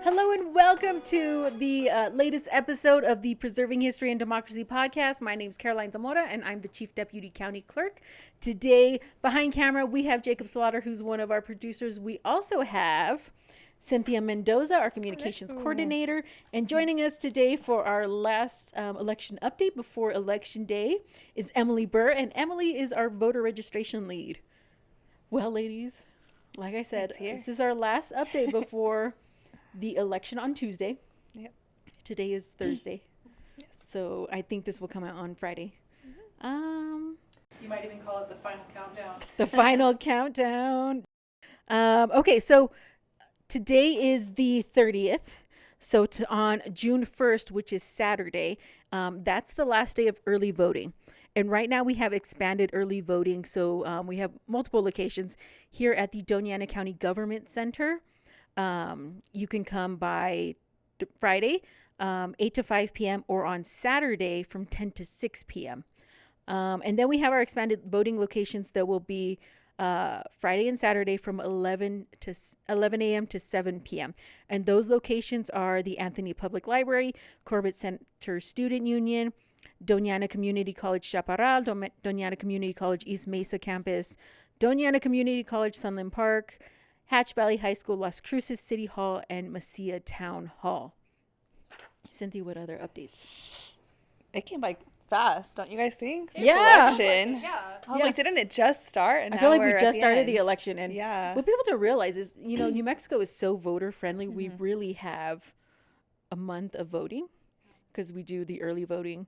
Hello and welcome to the latest episode of the Preserving History and Democracy podcast. My name is Caroline Zamora and I'm the Chief Deputy County Clerk. Today, behind camera, we have Jacob Slaughter, who's one of our producers. We also have Cynthia Mendoza, our communications coordinator. And joining us today for our last election update before Election Day is Emily Burr. And Emily is our voter registration lead. Well, ladies, like I said, this is our last update before the election on Tuesday. Yep. Today is Thursday. Yes. So I think this will come out on Friday. You might even call it the final countdown. The final countdown. Okay, so today is the 30th. So on June 1st, which is Saturday, that's the last day of early voting. And right now we have expanded early voting. So we have multiple locations here at the Doña Ana County Government Center. You can come by Friday, 8 to 5 p.m. or on Saturday from 10 to 6 p.m. And then we have our expanded voting locations that will be Friday and Saturday from 11 a.m. to 7 p.m. And those locations are the Anthony Public Library, Corbett Center Student Union, Doña Ana Community College Chaparral, Doña Ana Community College East Mesa Campus, Doña Ana Community College Sunland Park, Hatch Valley High School, Las Cruces City Hall, and Mesilla Town Hall. Cynthia, what other updates? It came by fast, don't you guys think? Yeah. Election. I was like, didn't it just start? And I now feel like we're we at just the started end. the election. And what people don't realize is, New Mexico is so voter friendly. We really have a month of voting because we do the early voting,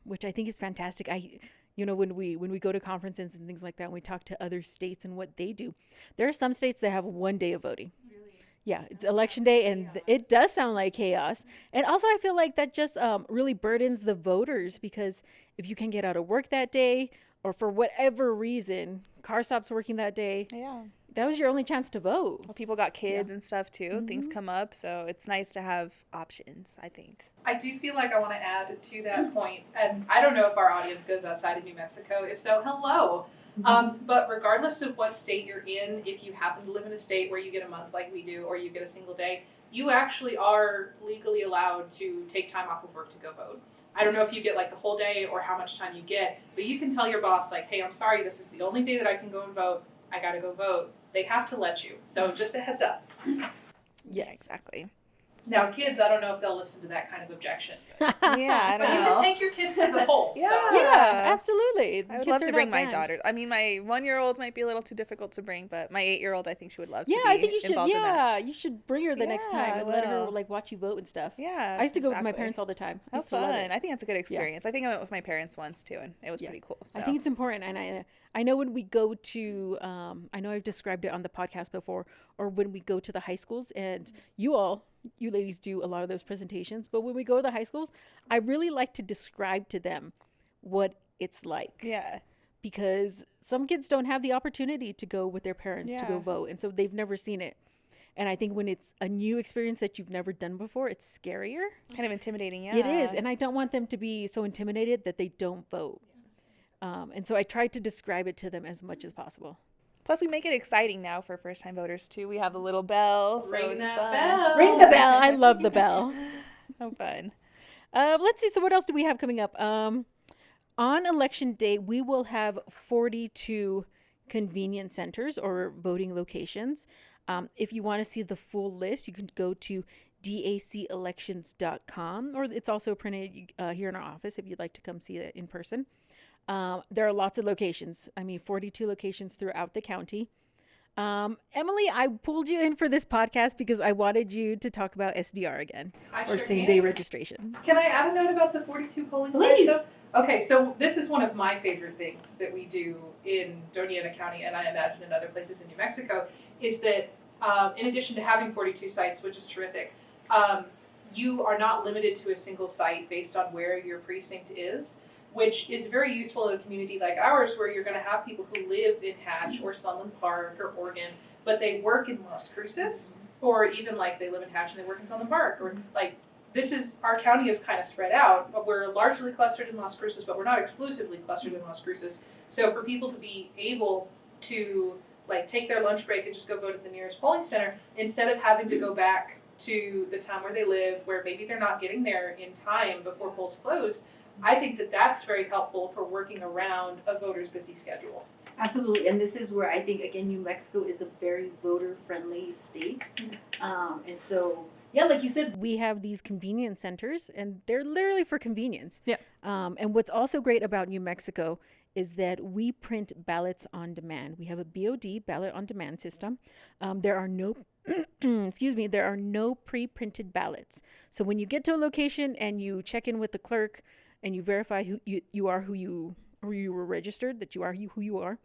which I think is fantastic. When we go to conferences and things like that, and we talk to other states and what they do, there are some states that have 1 day of voting. Really? Yeah, it's election day, and it does sound like chaos. And also, I feel like that just really burdens the voters, because if you can get out of work that day, or for whatever reason, car stops working that day, that was your only chance to vote. Well, people got kids and stuff too. Things come up, so it's nice to have options, I think. I do feel like I want to add to that point, and I don't know if our audience goes outside of New Mexico. If so, hello. But regardless of what state you're in, if you happen to live in a state where you get a month like we do, or you get a single day, you actually are legally allowed to take time off of work to go vote. I don't know if you get like the whole day or how much time you get, but you can tell your boss, like, hey, I'm sorry, this is the only day that I can go and vote. I got to go vote. They have to let you. So just a heads up. Yes, exactly. Now, kids, I don't know if they'll listen to that kind of objection. I don't But you know. can take your kids to the polls. Yeah. So. Yeah, absolutely. I would love to bring my daughter. I mean, my 1-year-old might be a little too difficult to bring, but my 8-year-old, I think she would love to be I think you should. involved in that. You should bring her the next time and let her watch you vote and stuff. Yeah, I used to go with my parents all the time. How fun! I think that's a good experience. I think I went with my parents once too, and it was pretty cool. So. I think it's important, and I know when we go to, I know I've described it on the podcast before, or when we go to the high schools, and you ladies do a lot of those presentations, but when we go to the high schools, I really like to describe to them what it's like. Yeah. Because some kids don't have the opportunity to go with their parents to go vote, and so they've never seen it. And I think when it's a new experience that you've never done before, it's scarier. Kind of intimidating, yeah. It is, and I don't want them to be so intimidated that they don't vote. And so I tried to describe it to them as much as possible. Plus, we make it exciting now for first-time voters, too. We have the little bell, so Ring it's that fun. bell. Ring the bell. I love the bell. How fun. Let's see. So what else do we have coming up? On Election Day, we will have 42 convenience centers or voting locations. If you want to see the full list, you can go to dacelections.com, or it's also printed here in our office if you'd like to come see it in person. There are lots of locations. 42 locations throughout the county. Emily, I pulled you in for this podcast because I wanted you to talk about SDR again, or same-day registration. Can I add a note about the 42 polling sites? Please. Okay, so this is one of my favorite things that we do in Doña Ana County, and I imagine in other places in New Mexico, is that in addition to having 42 sites, which is terrific, you are not limited to a single site based on where your precinct is, which is very useful in a community like ours, where you're going to have people who live in Hatch or Sunland Park or Oregon, but they work in Las Cruces, or even like they live in Hatch and they work in Sunland Park, or like our county is kind of spread out, but we're largely clustered in Las Cruces, but we're not exclusively clustered in Las Cruces. So for people to be able to like take their lunch break and just go vote at the nearest polling center, instead of having to go back to the town where they live, where maybe they're not getting there in time before polls close, I think that that's very helpful for working around a voter's busy schedule. Absolutely, and this is where I think, again, New Mexico is a very voter-friendly state. And so, yeah, like you said, We have these convenience centers, and they're literally for convenience. Yeah. And what's also great about New Mexico is that we print ballots on demand. We have a BOD, ballot on demand system. There are no, there are no pre-printed ballots. So when you get to a location and you check in with the clerk and you verify who you are, who you were registered, that you are who you are,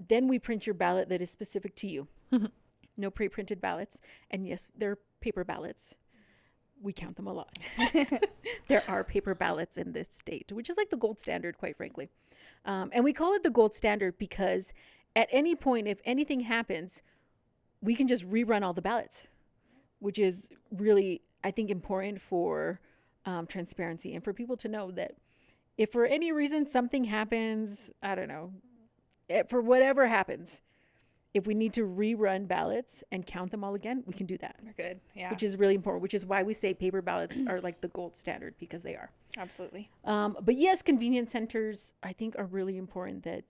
then we print your ballot that is specific to you. No pre-printed ballots. And yes, they're paper ballots. We count them a lot. There are paper ballots in this state, which is like the gold standard, quite frankly. And we call it the gold standard because at any point, if anything happens, we can just rerun all the ballots, which is really, I think, important for transparency and for people to know that if for any reason something happens, I don't know, for whatever happens, if we need to rerun ballots and count them all again, we can do that. We're good. Yeah. Which is really important, which is why we say paper ballots are like the gold standard, because they are. Absolutely. But yes, convenience centers, I think, are really important, that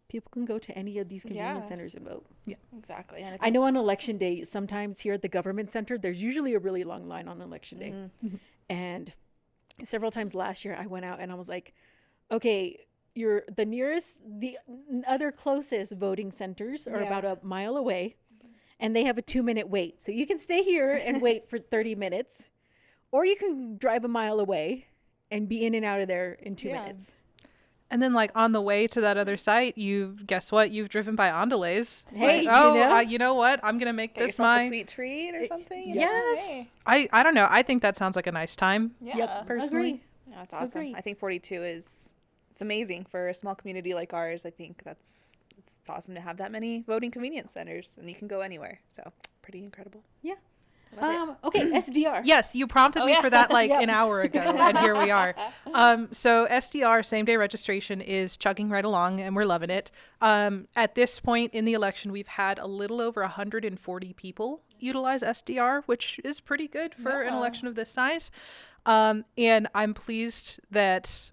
people can go to any of these convenience centers and vote. Yeah, exactly. And I know on election day, sometimes here at the government center, there's usually a really long line on election day. And several times last year, I went out and I was like, okay, the other closest voting centers are about a mile away, and they have a 2-minute wait. So you can stay here and wait for 30 minutes, or you can drive a mile away and be in and out of there in 2 minutes. And then, like, on the way to that other site, guess what? You've driven by Andalays. Hey, like, you know what? I'm gonna make this yourself my a sweet treat or something. Yes. Hey. I don't know. I think that sounds like a nice time. Yeah. Yep. Personally. Agree. Yeah, that's awesome. Agree. I think 42 it's amazing for a small community like ours. I think it's awesome to have that many voting convenience centers, and you can go anywhere. So pretty incredible. Yeah. Love it. Okay, SDR. Yes, you prompted me for that like Yep. an hour ago, and here we are. So SDR, same day registration, is chugging right along, and we're loving it. At this point in the election, we've had a little over 140 people utilize SDR, which is pretty good for an election of this size. And I'm pleased that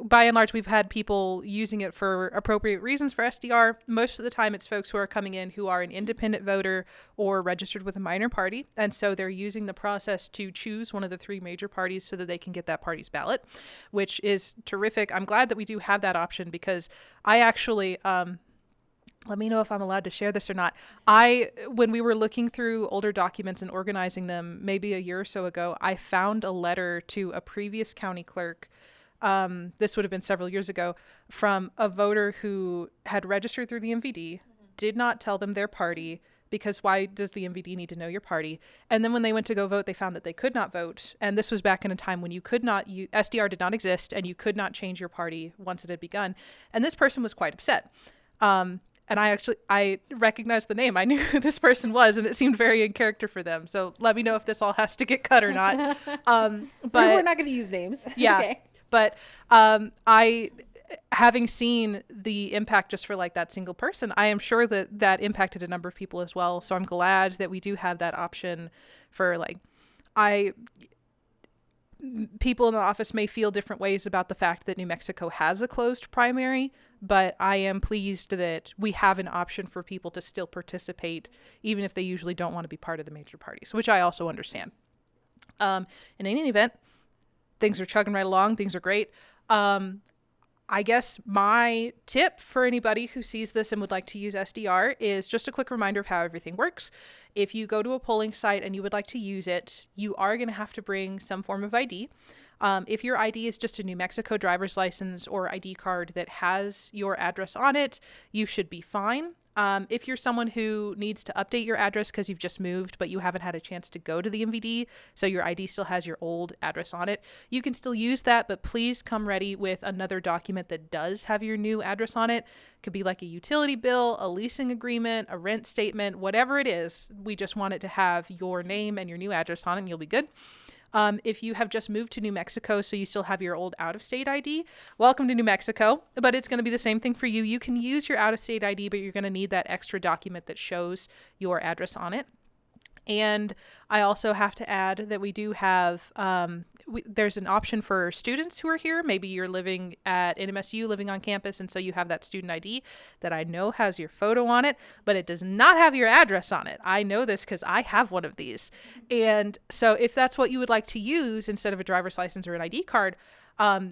by and large, we've had people using it for appropriate reasons for SDR. Most of the time, it's folks who are coming in who are an independent voter or registered with a minor party. And so they're using the process to choose one of the 3 major parties so that they can get that party's ballot, which is terrific. I'm glad that we do have that option, because I actually, let me know if I'm allowed to share this or not. When we were looking through older documents and organizing them maybe a year or so ago, I found a letter to a previous county clerk. This would have been several years ago, from a voter who had registered through the MVD, did not tell them their party, because why does the MVD need to know your party? And then when they went to go vote, they found that they could not vote. And this was back in a time when SDR did not exist, and you could not change your party once it had begun. And this person was quite upset. And I recognized the name. I knew who this person was, and it seemed very in character for them. So let me know if this all has to get cut or not. But we're not going to use names. Yeah. Okay. But having seen the impact just for like that single person, I am sure that impacted a number of people as well. So I'm glad that we do have that option for people in the office may feel different ways about the fact that New Mexico has a closed primary, but I am pleased that we have an option for people to still participate, even if they usually don't want to be part of the major parties, which I also understand. In any event, things are chugging right along. Things are great. I guess my tip for anybody who sees this and would like to use SDR is just a quick reminder of how everything works. If you go to a polling site and you would like to use it, you are going to have to bring some form of ID. If your ID is just a New Mexico driver's license or ID card that has your address on it, you should be fine. If you're someone who needs to update your address because you've just moved, but you haven't had a chance to go to the MVD, so your ID still has your old address on it, you can still use that, but please come ready with another document that does have your new address on it. It could be like a utility bill, a leasing agreement, a rent statement, whatever it is. We just want it to have your name and your new address on it, and you'll be good. If you have just moved to New Mexico, so you still have your old out-of-state ID, welcome to New Mexico, but it's going to be the same thing for you. You can use your out-of-state ID, but you're going to need that extra document that shows your address on it. And I also have to add that we do have, there's an option for students who are here. Maybe you're living at NMSU, living on campus, and so you have that student ID that I know has your photo on it, but it does not have your address on it. I know this because I have one of these. And so if that's what you would like to use instead of a driver's license or an ID card,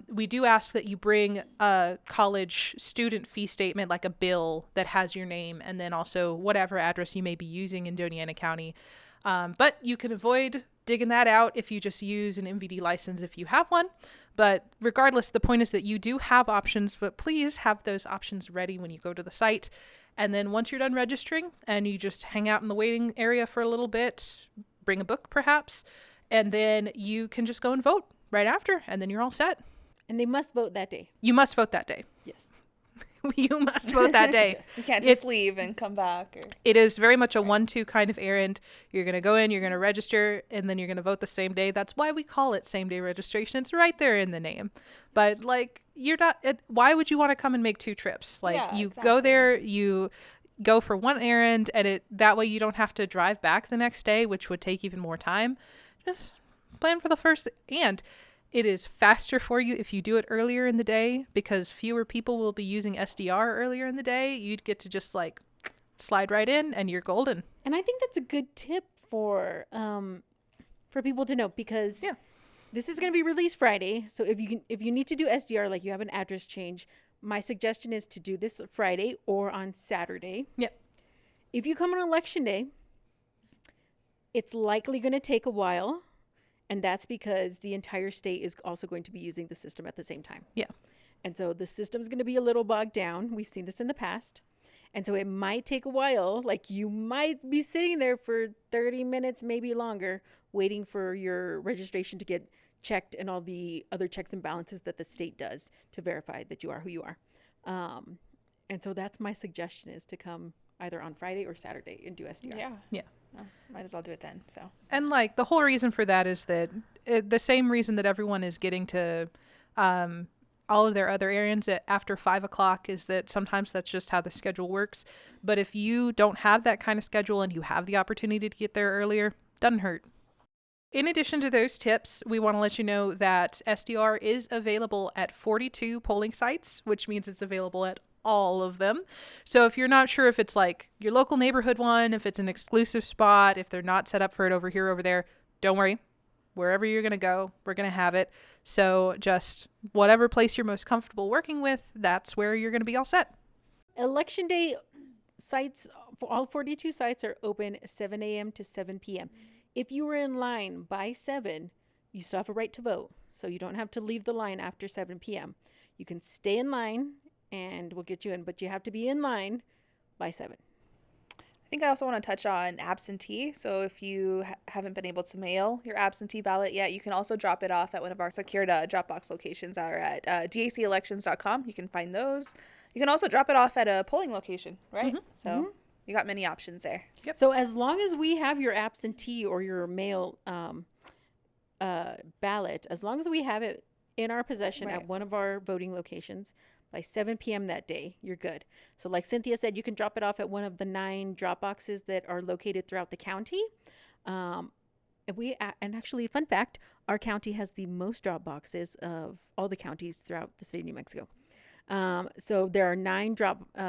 we do ask that you bring a college student fee statement, like a bill that has your name, and then also whatever address you may be using in Doña Ana County. But you can avoid digging that out if you just use an MVD license if you have one. But regardless, the point is that you do have options, but please have those options ready when you go to the site. And then once you're done registering and you just hang out in the waiting area for a little bit, bring a book perhaps, and then you can just go and vote right after, and then you're all set. And they must vote that day. You must vote that day. Yes. You must vote that day. Yes. You can't just leave and come back. Or... It is very much a 1-2 kind of errand. You're going to go in, you're going to register, and then you're going to vote the same day. That's why we call it same-day registration. It's right there in the name. But, like, you're not... why would you want to come and make 2 trips? Like, Yeah, you exactly. go there, you go for one errand, and that way you don't have to drive back the next day, which would take even more time. Just plan for the first... And... it is faster for you if you do it earlier in the day because fewer people will be using SDR earlier in the day. You'd get to just like slide right in and you're golden. And I think that's a good tip for people to know because this is going to be released Friday. So if you need to do SDR, like you have an address change, my suggestion is to do this Friday or on Saturday. Yep. If you come on election day, it's likely going to take a while. And that's because the entire state is also going to be using the system at the same time. Yeah. And so the system's going to be a little bogged down. We've seen this in the past. And so it might take a while. Like you might be sitting there for 30 minutes, maybe longer, waiting for your registration to get checked and all the other checks and balances that the state does to verify that you are who you are. And so that's my suggestion is to come either on Friday or Saturday and do SDR. Yeah. Yeah. No, might as well do it then. So. And like the whole reason for that is that the same reason that everyone is getting to all of their other errands after 5 o'clock is that sometimes that's just how the schedule works. But if you don't have that kind of schedule and you have the opportunity to get there earlier, doesn't hurt. In addition to those tips, we want to let you know that SDR is available at 42 polling sites, which means it's available at all of them. So if you're not sure if it's like your local neighborhood one, if it's an exclusive spot, if they're not set up for it over here, over there, don't worry. Wherever you're going to go, we're going to have it. So just whatever place you're most comfortable working with, that's where you're going to be all set. Election day sites, for all 42 sites are open 7 a.m. to 7 p.m. If you were in line by 7, you still have a right to vote. So you don't have to leave the line after 7 p.m. You can stay in line and we'll get you in, but you have to be in line by 7. I think I also want to touch on absentee. So if you haven't been able to mail your absentee ballot yet, you can also drop it off at one of our secured Dropbox locations are at dacelections.com. You can find those. You can also drop it off at a polling location, right? Mm-hmm. So you got many options there. Yep. So as long as we have your absentee or your mail ballot, as long as we have it in our possession Right. at one of our voting locations, by 7 p.m. that day, you're good. So like Cynthia said, you can drop it off at one of the 9 drop boxes that are located throughout the county. And actually, fun fact, our county has the most drop boxes of all the counties throughout the state of New Mexico. So there are 9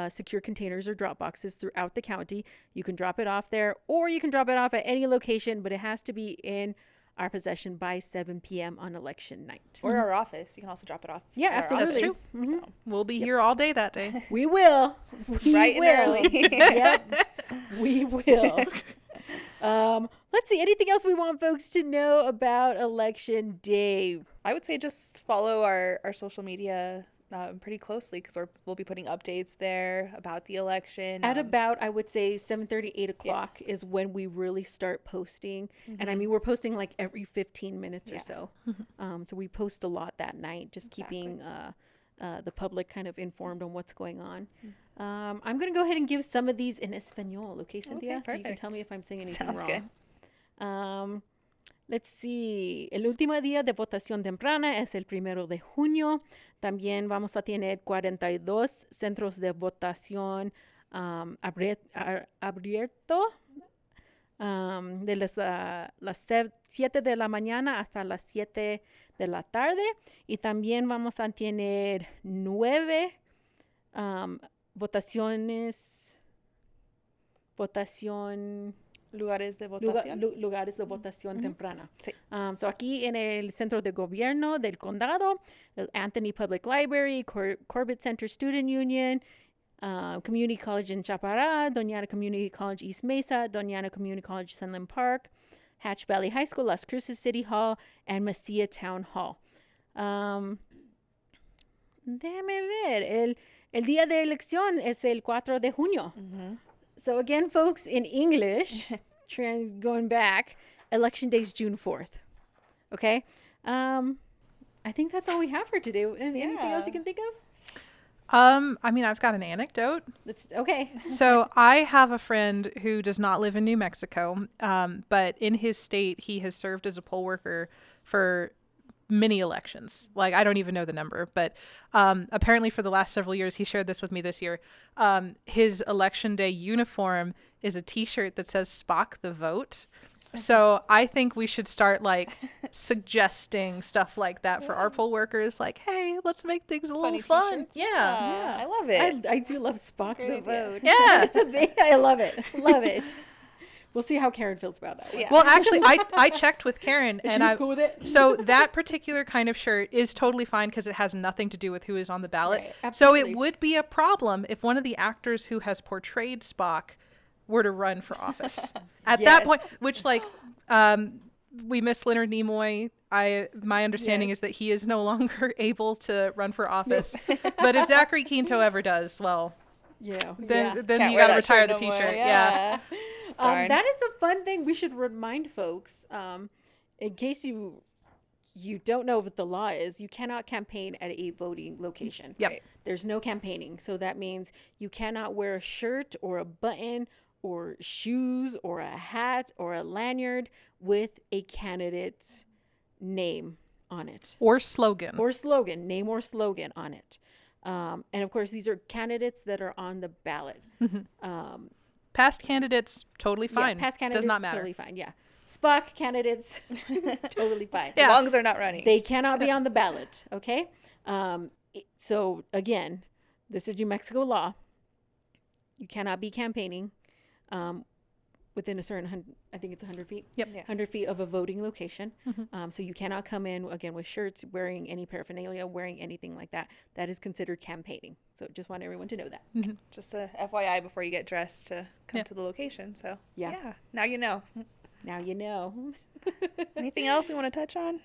secure containers or drop boxes throughout the county. You can drop it off there or you can drop it off at any location, but it has to be in our possession by 7 p.m. on election night. Or our office. You can also drop it off. Yeah, at our absolutely. office. Mhm. So. We'll be here all day that day. We will. We Bright and will. early. Yep. We will. Let's see. Anything else we want folks to know about election day? I would say just follow our social media pretty closely because we'll be putting updates there about the election. At about, I would say 7:30, 8 o'clock is when we really start posting. And I mean, we're posting like every 15 minutes or so. So we post a lot that night, just keeping the public kind of informed on what's going on. I'm going to go ahead and give some of these in Espanol. Okay, Cynthia? Okay, so you can tell perfect. me if I'm saying anything Sounds wrong. good. Let's see. El último día de votación temprana es el 1 de junio. También vamos a tener 42 centros de votación abierto. de las 7 de la mañana hasta las 7 de la tarde. Y también vamos a tener 9 Lugares de votación. lugares de votación temprana. Sí. So aquí en el centro de gobierno del condado, el Anthony Public Library, Corbett Center Student Union, Community College in Chaparral, Doña Ana Community College East Mesa, Doña Ana Community College Sunland Park, Hatch Valley High School, Las Cruces City Hall, and Mesilla Town Hall. Déjame ver, el día de elección es el 4 de junio. So again, folks, in English, going back, election day is June 4th. Okay? I think that's all we have for today. Anything else you can think of? I mean, I've got an anecdote. Okay. So I have a friend who does not live in New Mexico, but in his state, he has served as a poll worker for many elections. Like, I don't even know the number, but apparently for the last several years, he shared this with me this year. His election day uniform is a T-shirt that says Spock the Vote. So I think we should start like suggesting stuff like that for our poll workers. Like, hey, let's make things a little fun. T-shirts. Yeah. I love it. I do love Spock the great idea. Vote. Yeah. It's amazing. I love it. Love it. We'll see how Karen feels about that one. Yeah. Well, actually, I checked with Karen, She and was cool with it? so that particular kind of shirt is totally fine because it has nothing to do with who is on the ballot. Right, So absolutely. it would be a problem if one of the actors who has portrayed Spock were to run for office. At that point, Yes. which like we miss Leonard Nimoy. My understanding Yes. is that he is no longer able to run for office. But if Zachary Quinto ever does, well, Yeah. then Can't you wear got to that retire shirt the no more. T-shirt. Yeah. Darn. That is a fun thing we should remind folks. In case you don't know what the law is, you cannot campaign at a voting location. Yep. Right. There's no campaigning. So that means you cannot wear a shirt or a button or shoes or a hat or a lanyard with a candidate's name on it. Or slogan. Or slogan, name or slogan on it. And of course, these are candidates that are on the ballot. Past candidates, totally fine. Yeah, past candidates, Does not matter. totally fine. Yeah. Spock candidates, totally fine. Yeah. As long as they're not running. They cannot be on the ballot. Okay. So again, this is New Mexico law. You cannot be campaigning within a certain, I think it's 100 feet. Yep. Yeah. 100 feet of a voting location. So you cannot come in again with shirts, wearing any paraphernalia, wearing anything like that. That is considered campaigning. So just want everyone to know that. Just a FYI before you get dressed to come Yeah. to the location. So Yeah. now you know. Now you know. Anything else we want to touch on?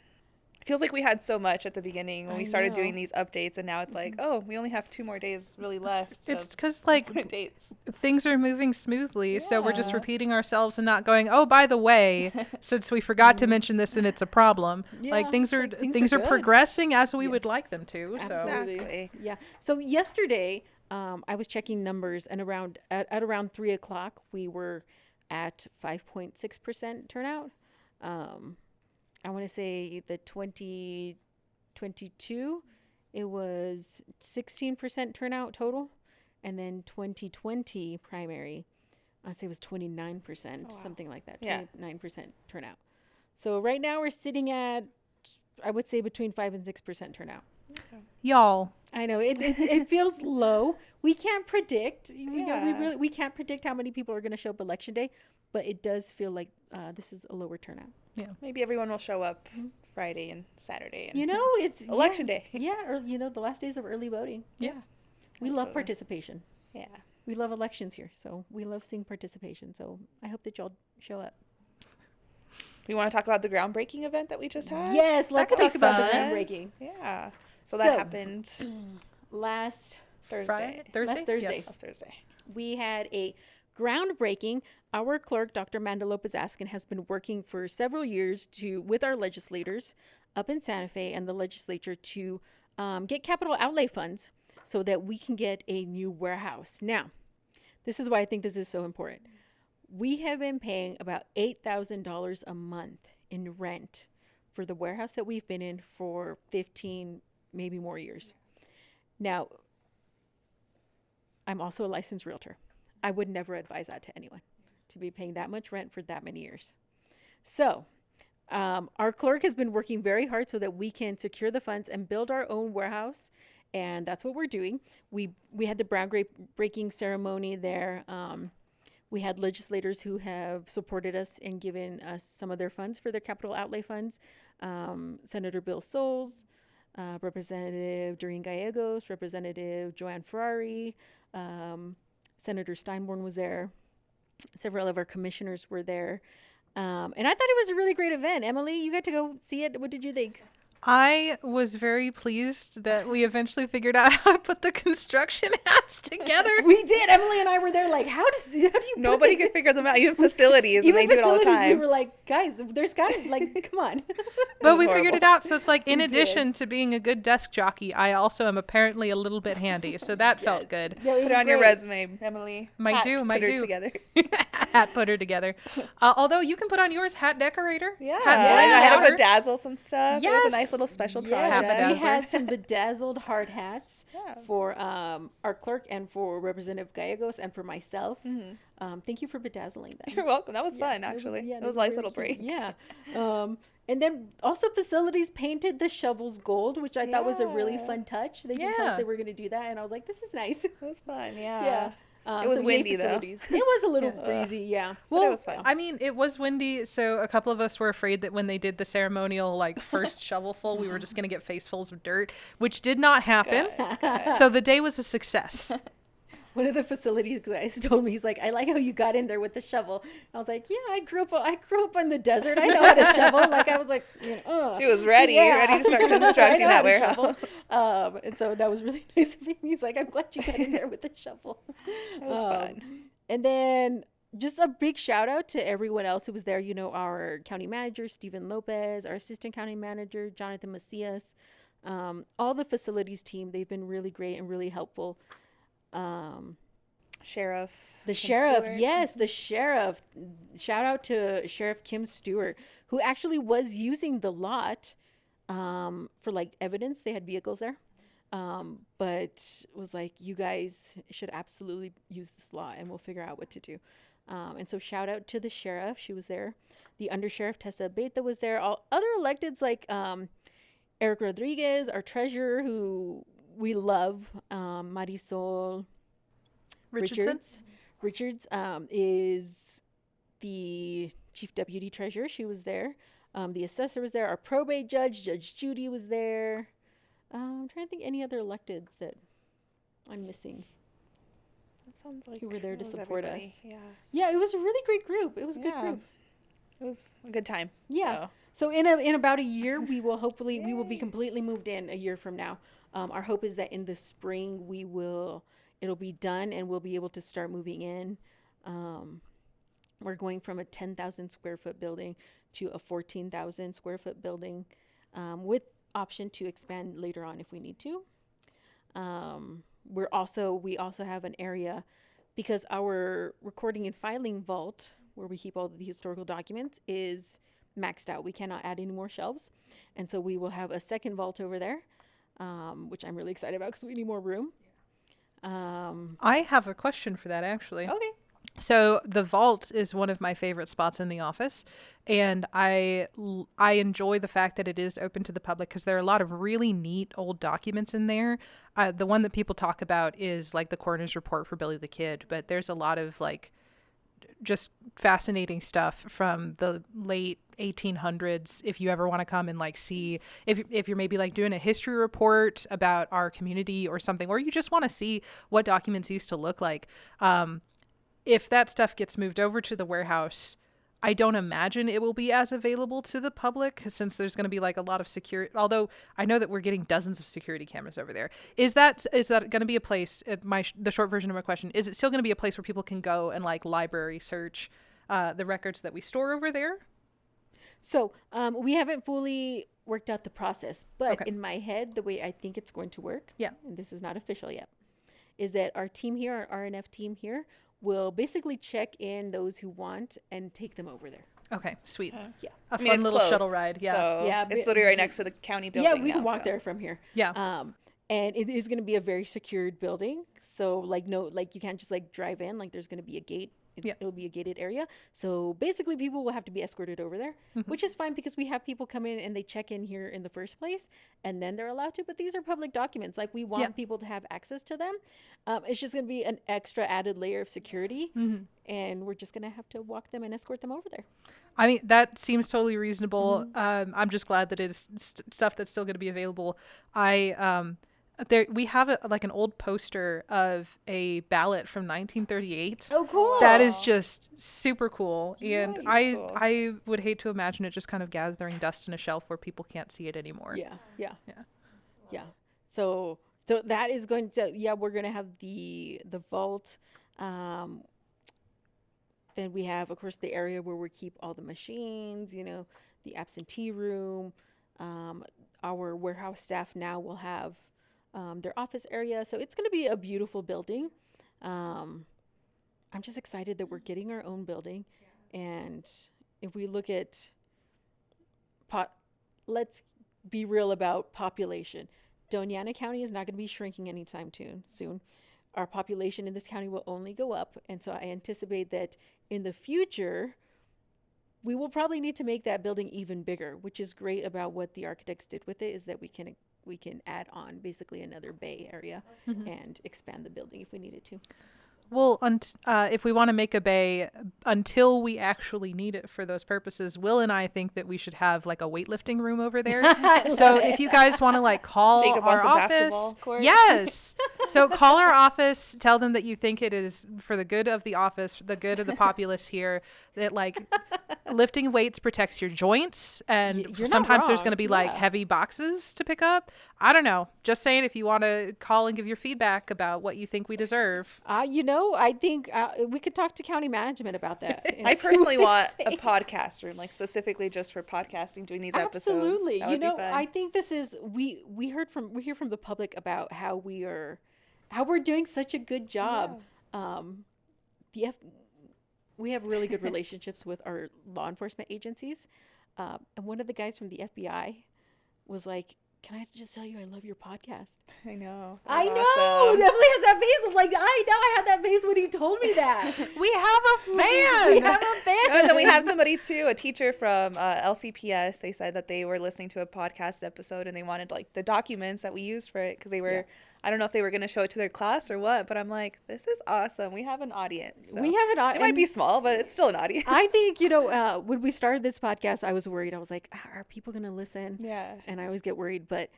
Feels like we had so much at the beginning when I we started know. doing these updates, and now it's like, oh, we only have 2 more days really left. So It's because like dates. things are moving smoothly, so we're just Yeah. repeating ourselves and not going, oh, by the way, since we forgot to mention this and it's a problem. Like Yeah, things are like, things things are are good. progressing as we Yeah. would like them to. So Absolutely. Exactly. Yeah. So yesterday, I was checking numbers, and at around 3:00, we were at 5.6% turnout. I want to say the 2022, it was 16% turnout total, and then 2020 primary, I'd say it was 29%, Oh, wow. something like that. Yeah. 29% turnout. So right now we're sitting at, I would say, between 5 and 6% turnout. y'all, I know it feels low. We can't predict. Yeah. We can't predict how many people are going to show up election day, but it does feel like this is a lower turnout. Maybe everyone will show up Friday and Saturday. And It's Election day. Yeah, or the last days of early voting. Yeah. We love Absolutely. participation. Yeah. We love elections here, so we love seeing participation. So I hope that y'all show up. We want to talk about the groundbreaking event that we just had? Yes, let's could be talk about the fun. groundbreaking. Yeah. So that So- happened Last Thursday. Thursday? Last Thursday. Yes. Last Thursday. we had a groundbreaking. Our clerk, Dr. Amanda Lopez-Askin, has been working for several years with our legislators up in Santa Fe and the legislature to get capital outlay funds so that we can get a new warehouse. Now, this is why I think this is so important. We have been paying about $8,000 a month in rent for the warehouse that we've been in for 15, maybe more years. Now, I'm also a licensed realtor. I would never advise that to anyone. to be paying that much rent for that many years. So our clerk has been working very hard so that we can secure the funds and build our own warehouse. And that's what we're doing. We had the groundbreaking ceremony there. We had legislators who have supported us and given us some of their funds for their capital outlay funds. Senator Bill Souls, Representative Doreen Gallegos, Representative Joanne Ferrari, Senator Steinborn was there. Several of our commissioners were there. And I thought it was a really great event. Emily, you got to go see it. What did you think? I was very pleased that we eventually figured out how to put the construction hats together. We did. Emily and I were there like, how do you Nobody could figure them out, even facilities, and even they do it all the facilities, time. we were like, guys, there's got to, like, come on. But was we figured it horrible. out. So it's like, in addition to being a good desk jockey, I also am apparently a little bit handy. So that felt good. Yeah, Put it on your resume, Emily. Might do. Put her do. together. Hat putter together. Although you can put on yours hat decorator. Yeah, Hat I had powder. to bedazzle some stuff. It was Yes. a nice little special Yeah, project. Bedazzler. we had some bedazzled hard hats Yeah. for our clerk and for Representative Gallegos and for myself. Thank you for bedazzling them. You're welcome. That was Yeah, fun, actually. yeah, It they was a were nice very little cute. break. Yeah. And then also facilities painted the shovels gold, which I thought was a really Yeah. fun touch. They did tell us Yeah. they were going to do that, and I was like, this is nice. It was fun, yeah. Yeah. It was so yay, windy, though. facilities. It was a little Yeah. breezy, yeah. But it was fun. I mean, it was windy, so a couple of us were afraid that when they did the ceremonial, like, first shovelful, we were just going to get facefuls of dirt, which did not happen. So the day was a success. One of the facilities guys told me, he's like, I like how you got in there with the shovel. I was like, yeah, I grew up in the desert. I know how to shovel. Like, I was like, She was ready to start I know constructing how that to warehouse. shovel. And so that was really nice of him. He's like, I'm glad you got in there with the shovel. It was fun. And then just a big shout out to everyone else who was there. You know, our county manager, Stephen Lopez, our assistant county manager, Jonathan Macias, all the facilities team. They've been really great and really helpful. Sheriff. The Kim sheriff, Stewart. yes, the sheriff. Shout out to Sheriff Kim Stewart, who actually was using the lot for like evidence. They had vehicles there, but was like, you guys should absolutely use this lot, and we'll figure out what to do. And so shout out to the sheriff. She was there. The undersheriff Tessa Beta was there. All other electeds like Eric Rodriguez, our treasurer, who we love, Marisol Richards is the chief deputy treasurer. She was there. The assessor was there. Our probate judge, Judge Judy, was there. I'm trying to think any other electeds that I'm missing. That sounds like who were there to it was support everybody. us. Yeah. Yeah, it was a really great group. It was a good Yeah. group. It was a good time. Yeah. So. So in about a year, we will hopefully we will be completely moved in a year from now. Our hope is that in the spring it'll be done and we'll be able to start moving in. We're going from a 10,000 square foot building to a 14,000 square foot building, with option to expand later on if we need to. We also have an area, because our recording and filing vault, where we keep all the historical documents, is maxed out. We cannot add any more shelves. And so we will have a second vault over there, which I'm really excited about because we need more room. I have a question for that, actually. Okay. So the vault is one of my favorite spots in the office, and I enjoy the fact that it is open to the public because there are a lot of really neat old documents in there. The one that people talk about is like the coroner's report for Billy the Kid, but there's a lot of like just fascinating stuff from the late 1800s. If you ever want to come and like see, if you're maybe like doing a history report about our community or something, or you just want to see what documents used to look like, if that stuff gets moved over to the warehouse, I don't imagine it will be as available to the public since there's going to be like a lot of security. Although I know that we're getting dozens of security cameras over there. Is that going to be a place? The short version of my question is: it still going to be a place where people can go and like library search the records that we store over there? So we haven't fully worked out the process, but Okay. in my head, the way I think it's going to work, Yeah. and this is not official yet, is that our team here, our RNF team here, will basically check in those who want and take them over there. Okay, sweet. Yeah. A I mean, fun it's little close, shuttle ride. Yeah. So Yeah, it's but- literally right next to the county building. Yeah, we can now, walk so. there from here. Yeah. And it is going to be a very secured building. So like you can't just like drive in. Like there's going to be a gate It'll be a gated area. So basically people will have to be escorted over there, which is fine because we have people come in and they check in here in the first place and then they're allowed to. But these are public documents. Like we want people to have access to them. It's just going to be an extra added layer of security. And we're just going to have to walk them and escort them over there. I mean, that seems totally reasonable. I'm just glad that it's stuff that's still going to be available. We have an old poster of a ballot from 1938. Oh, cool. That is just super cool. And Nice. I would hate to imagine it just kind of gathering dust in a shelf where people can't see it anymore. Yeah. So that is going to, we're going to have the vault. Then we have, of course, the area where we keep all the machines, the absentee room. Our warehouse staff now will have their office area. So it's going to be a beautiful building. I'm just excited that we're getting our own building. And if we look at, let's be real about population. Doñana County is not going to be shrinking anytime soon. Our population in this county will only go up. And so I anticipate that in the future, we will probably need to make that building even bigger, which is great about what the architects did with it, is that we can add on basically another bay area and expand the building if we needed to. Well, if we want to make a bay, until we actually need it for those purposes, Will and I think that we should have like a weightlifting room over there. So if you guys want to call Jacob our wants a office, basketball court. yes. So call our office, tell them that you think it is for the good of the office, for the good of the populace here, that lifting weights protects your joints, and You're not sometimes there's wrong. going to be Yeah. heavy boxes to pick up. I don't know. Just saying, if you want to call and give your feedback about what you think we deserve. I think we could talk to county management about that. and I see personally what they want a say. podcast room, specifically just for podcasting, doing these episodes. Absolutely. That would be fun. I think this is we hear from the public about how we're doing such a good job. We have really good relationships with our law enforcement agencies. And one of the guys from the FBI was like, "Can I just tell you I love your podcast?" I know. I That's know. awesome. Definitely has that face. I was like, I know I had that face when he told me that. We have a fan. We have a fan. And then we have somebody too, a teacher from LCPS. They said that they were listening to a podcast episode and they wanted the documents that we used for it because they were, I don't know if they were going to show it to their class or what, but I'm like, this is awesome. We have an audience. So We have an audience. It might be small, but it's still an audience. I think, when we started this podcast, I was worried. I was like, are people going to listen? Yeah. And I always get worried, but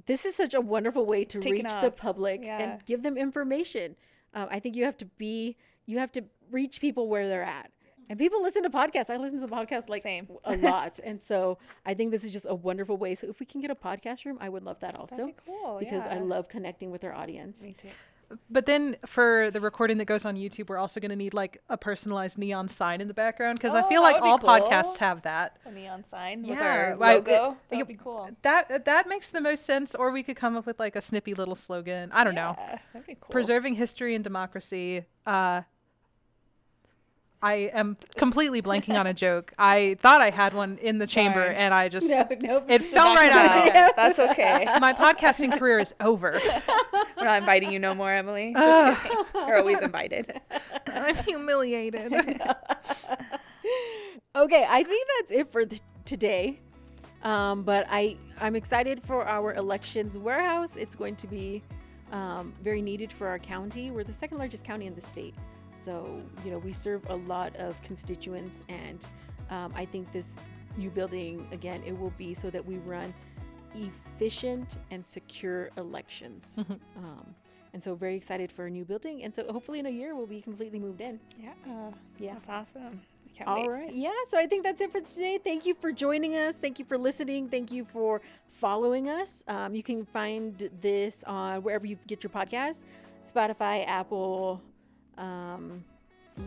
this is such a wonderful way to taken reach the off. public Yeah. and give them information. I think you have to reach people where they're at. And people listen to podcasts. I listen to podcasts Same. a lot. And so I think this is just a wonderful way. So if we can get a podcast room, I would love that also. That'd be cool. Because I yeah. love connecting with our audience. Me too. But then for the recording that goes on YouTube, we're also going to need a personalized neon sign in the background, because I Oh, feel that like would be all cool. podcasts have that. A neon sign with Yeah, our like, logo. it- That'd be cool. That makes the most sense. Or we could come up with a snippy little slogan. I don't know. Yeah, that'd be cool. Preserving history and democracy. I am completely blanking on a joke. I thought I had one in the chamber, Darn. and I just Nope. it fell right out of my Yeah, head. that's okay. My podcasting career is over. We're not inviting you no more, Emily. Just kidding. You're always invited. I'm humiliated. Okay, I think that's it for today. But I'm excited for our elections warehouse. It's going to be very needed for our county. We're the second largest county in the state. So, we serve a lot of constituents, and I think this new building, again, it will be so that we run efficient and secure elections. And so very excited for a new building. And so hopefully in a year we'll be completely moved in. Yeah. That's awesome. I can't All wait. right. Yeah. So I think that's it for today. Thank you for joining us. Thank you for listening. Thank you for following us. You can find this on wherever you get your podcasts, Spotify, Apple,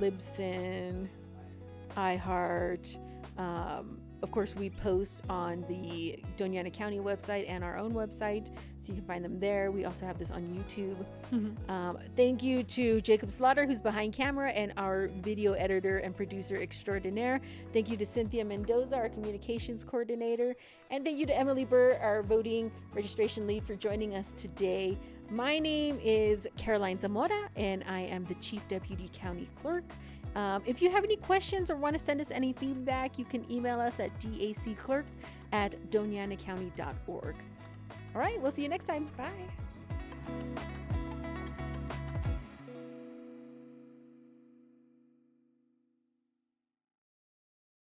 Libsyn, iHeart. Of course, we post on the Doñana County website and our own website, so you can find them there. We also have this on YouTube. Thank you to Jacob Slaughter, who's behind camera, and our video editor and producer extraordinaire. Thank you to Cynthia Mendoza, our communications coordinator. And thank you to Emily Burr, our voting registration lead, for joining us today. My name is Caroline Zamora, and I am the Chief Deputy County Clerk. If you have any questions or want to send us any feedback, you can email us at daclerks@donianacounty.org. All right, we'll see you next time. Bye.